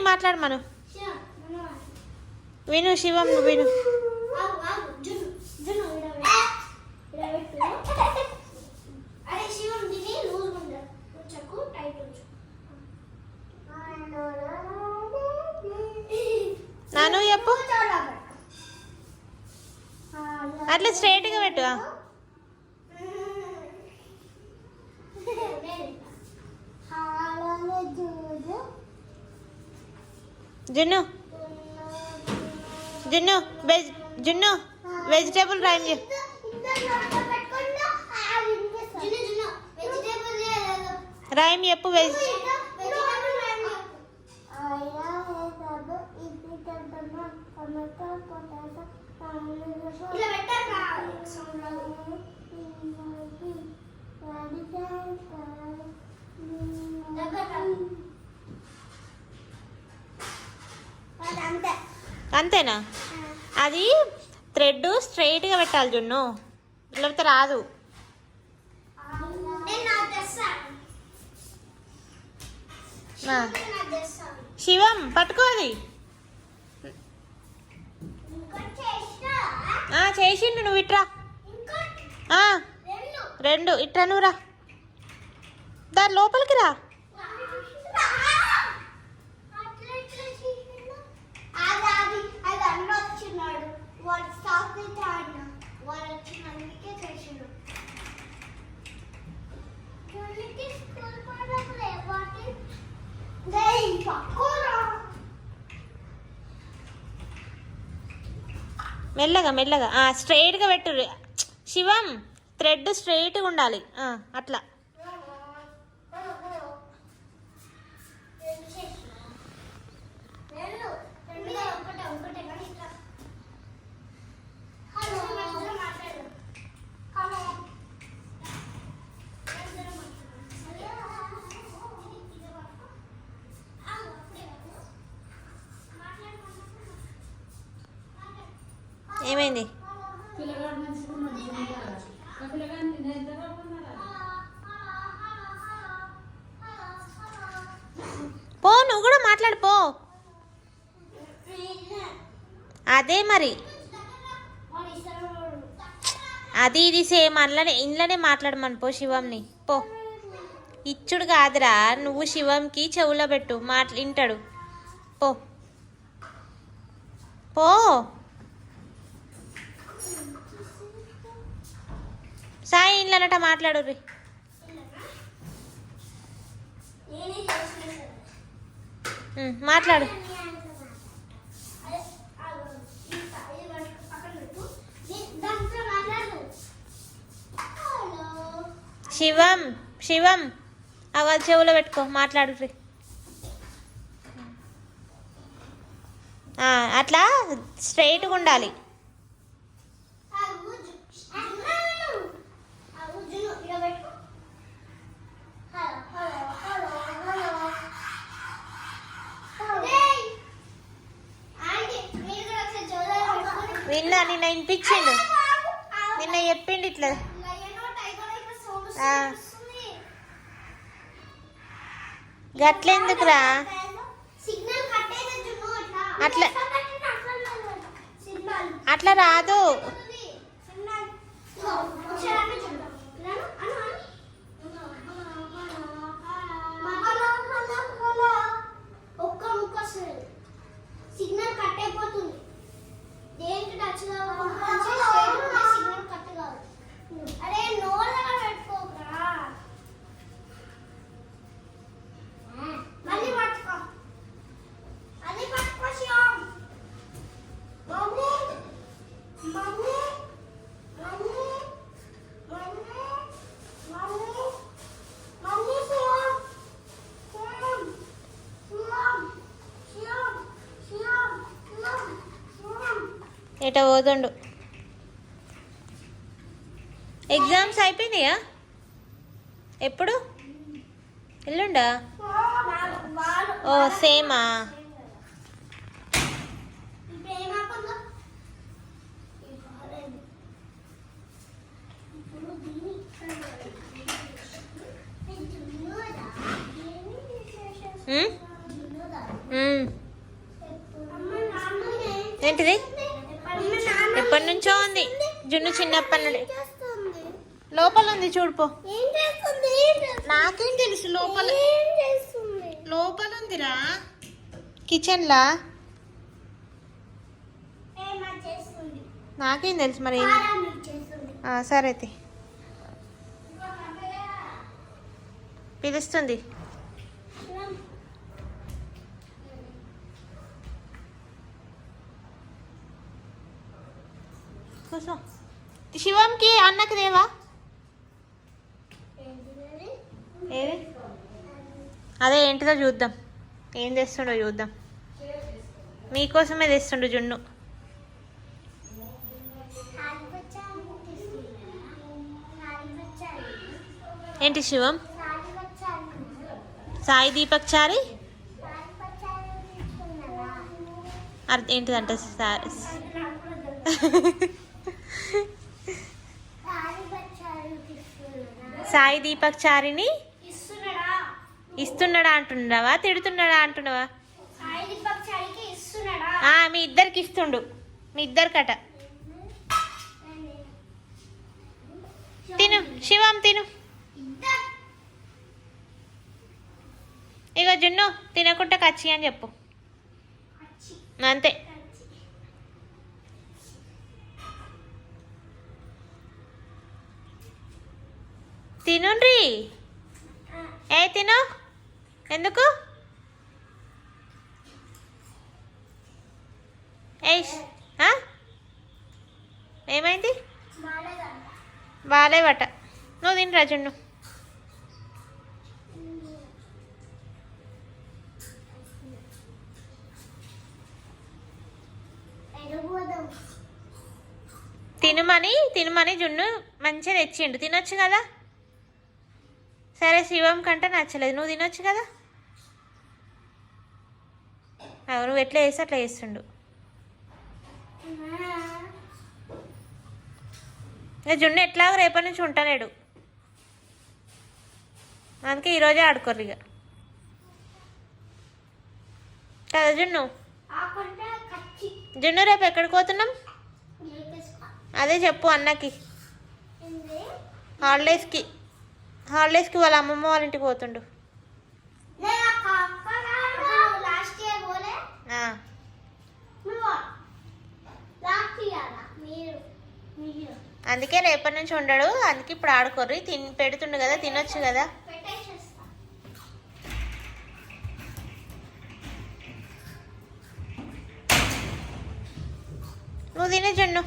మాట్లాడు మనం విను శివం నువ్వు విను. నాను చెప్పు అట్లా స్ట్రైట్గా పెట్టు. జున్ను జున్ను జున్ను వెజిటేబుల్ రైమ్ రైమ్ చెప్పు. అంతేనా? అది థ్రెడ్ స్ట్రైట్గా పెట్టాలి జున్ను, లేకపోతే రాదు. శివం పట్టుకో అది. చేసిండు, నువ్వు ఇట్రా. రెండు ఇట్రా, నువ్వు రా, దాని లోపలికి రా. మెల్లగా మెల్లగా స్ట్రైట్గా పెట్టు శివం. థ్రెడ్ స్ట్రైట్గా ఉండాలి, అట్లా. ఏమైంది? పో, నువ్వు కూడా మాట్లాడు పో. అదే మరి అది ఇది సేమ్ అందులోనే ఇంట్లోనే మాట్లాడమని పో శివంని. పో, ఇచ్చుడు కాదురా, నువ్వు శివంకి చెవులో పెట్టు, వింటాడు. పో పో. సాయి ఇంట్లోనట మాట్లాడు. మాట్లాడు. శివం శివం అవాజ్ చెవులో పెట్టుకో, మాట్లాడు. అట్లా స్ట్రైట్గా ఉండాలి. విన్నా, నిన్న వినిపించిండు, నిన్న చెప్పిండు ఇట్లా. గట్లెందుకురా? అట్లా అట్లా రాదు. ఎట పోతుండు. ఎగ్జామ్స్ అయిపోయినాయా? ఎప్పుడు? ఎల్లుండా? ఓ సేమా? Hmm? ఎప్పటి నుంచో ఉంది జున్ను, చిన్నప్పటి నుండి. లోపల ఉంది చూడుపో. నాకేం తెలుసు లోపల లోపల ఉందిరా, కిచెన్ లా. నాకేం తెలుసు మరి. సరే అయితే పిలుస్తుంది. కూర్చో. శివంకి అన్నకి దేవా. ఏది అదే ఏంటిదో చూద్దాం, ఏం తెస్తుండో చూద్దాం. మీకోసమే తెస్తుండు జున్ను. ఏంటి శివం? సాయి దీపక్ చారి ఏంటిదంటే సాయి దీపక్ చారిని ఇస్తున్నాడా అంటున్నావా, తిడుతున్నాడా అంటున్నావా? మీ ఇద్దరికి ఇస్తుండు, మీ ఇద్దరికట. తిను శివం తిను. ఇక జున్ను తినకుండా కచ్చి అని చెప్పు అంతే. తినుండ్రి. తిను. ఎందుకు? ఏమైంది? బాలేవట. నువ్వు తినరా జున్ను. తినమని జున్ను మంచిగా తెచ్చిండు, తినొచ్చు కదా. సరే శివం కంటే నచ్చలేదు, నువ్వు తినొచ్చు కదా. నువ్వు ఎట్లా చేస్తే అట్లా చేస్తుండు. ఇక జున్ను ఎట్లాగో రేపటి నుంచి ఉంటలేడు, అందుకే ఈరోజే ఆడుకోరు ఇక కదా. జున్ను రేపు ఎక్కడికి పోతున్నాం? అదే చెప్పు అన్నకి. హాలిడేస్కి వాళ్ళ అమ్మమ్మ వాళ్ళ ఇంటికి పోతుండు. అందుకే రేపటి నుంచి ఉండడు, అందుకే ఇప్పుడు ఆడుకోర్రి. పెడుతుండు కదా, తినొచ్చు కదా. నువ్వు తినే జున్ను.